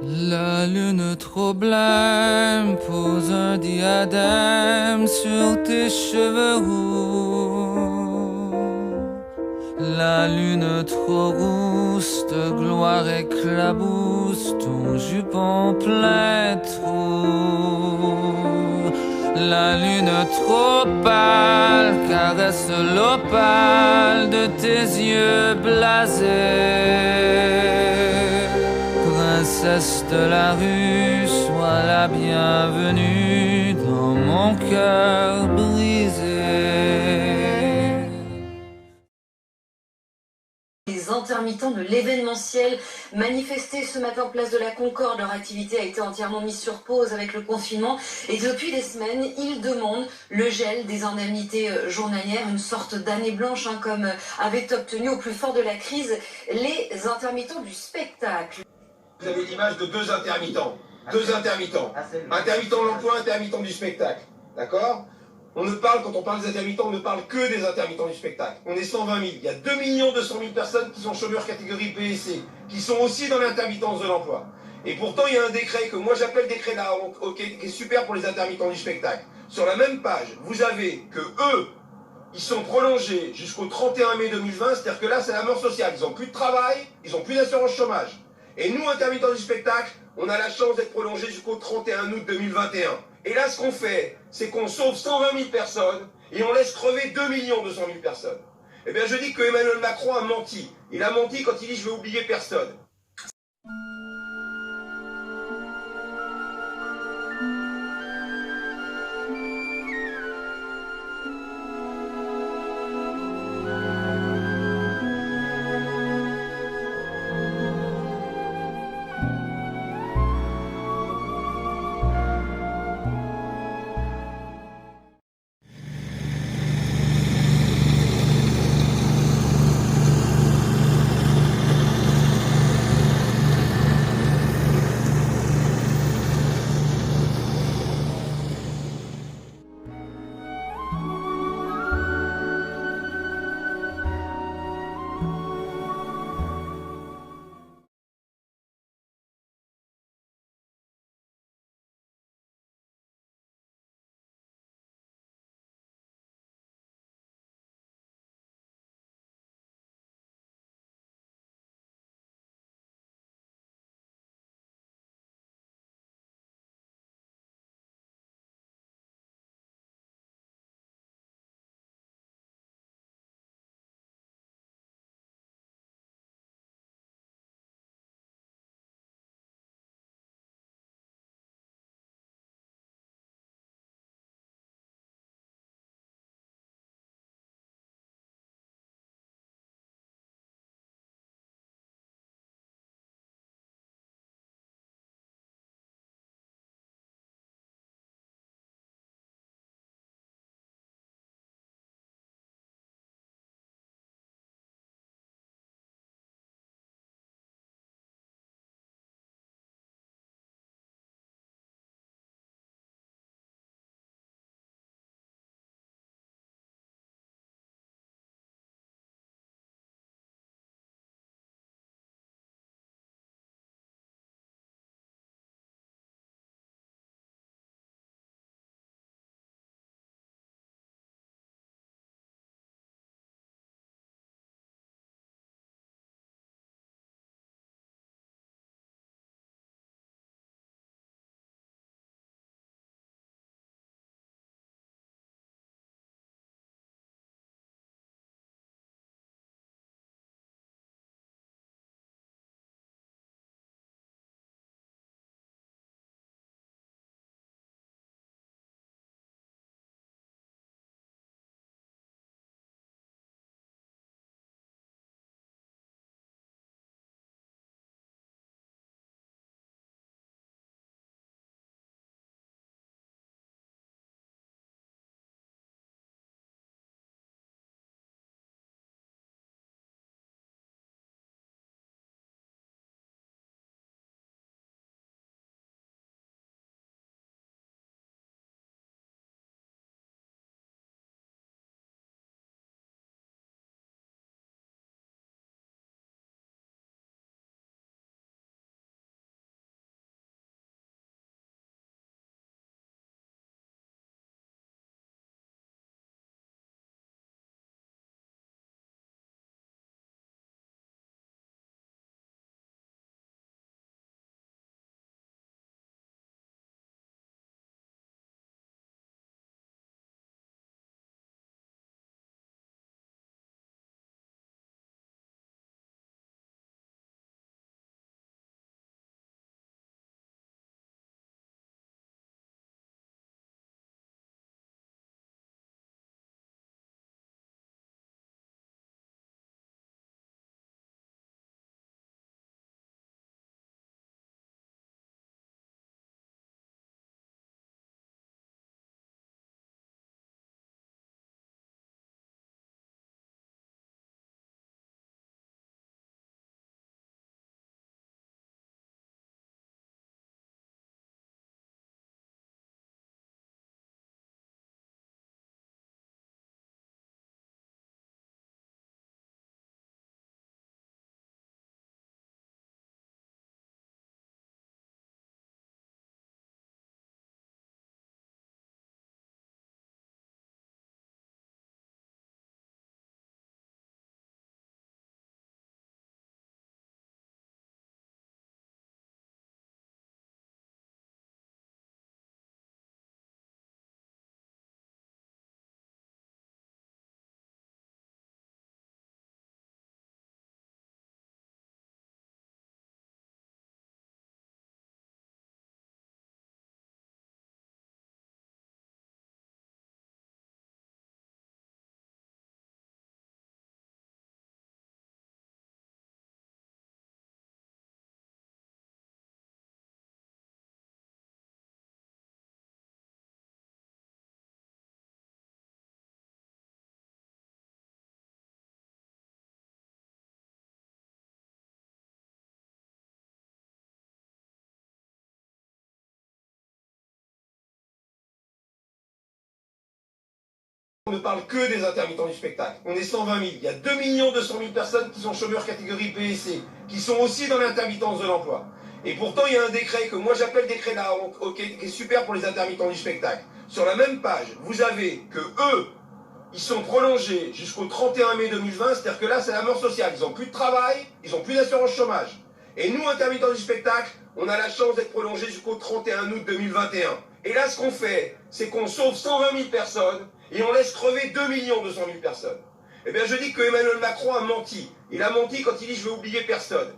La lune trop blême pose un diadème sur tes cheveux roux. La lune trop rousse de gloire éclabousse ton jupon plein trou. La lune trop pâle caresse l'opale de tes yeux blasés. Princesse de la rue, sois la bienvenue dans mon cœur brisé. Les intermittents de l'événementiel manifestaient ce matin place de la Concorde. Leur activité a été entièrement mise sur pause avec le confinement. Et depuis des semaines, ils demandent le gel des indemnités journalières, une sorte d'année blanche, comme avaient obtenu au plus fort de la crise les intermittents du spectacle. Vous avez l'image de deux intermittents. Intermittent de l'emploi, intermittent du spectacle. D'accord ? On ne parle, quand on parle des intermittents, on ne parle que des intermittents du spectacle. On est 120 000. Il y a 2 200 000 personnes qui sont chômeurs catégorie B et C, qui sont aussi dans l'intermittence de l'emploi. Et pourtant, il y a un décret que moi j'appelle décret là, qui est super pour les intermittents du spectacle. Sur la même page, vous avez que eux, ils sont prolongés jusqu'au 31 mai 2020, c'est-à-dire que là, c'est la mort sociale. Ils n'ont plus de travail, ils n'ont plus d'assurance chômage. Et nous, intermittents du spectacle, on a la chance d'être prolongés jusqu'au 31 août 2021. Et là, ce qu'on fait, c'est qu'on sauve 120 000 personnes et on laisse crever 2 200 000 personnes. Eh bien, je dis que Emmanuel Macron a menti. Il a menti quand il dit « je vais oublier personne ». On ne parle que des intermittents du spectacle. On est 120 000. Il y a 2 200 000 personnes qui sont chômeurs catégorie B et C, qui sont aussi dans l'intermittence de l'emploi. Et pourtant, il y a un décret que moi j'appelle décret là, qui est super pour les intermittents du spectacle. Sur la même page, vous avez que eux, ils sont prolongés jusqu'au 31 mai 2020, c'est-à-dire que là, c'est la mort sociale. Ils n'ont plus de travail, ils n'ont plus d'assurance chômage. Et nous, intermittents du spectacle, on a la chance d'être prolongés jusqu'au 31 août 2021. Et là, ce qu'on fait, c'est qu'on sauve 120 000 personnes et on laisse crever 2 200 000 personnes. Eh bien, je dis que Emmanuel Macron a menti. Il a menti quand il dit « je vais oublier personne ».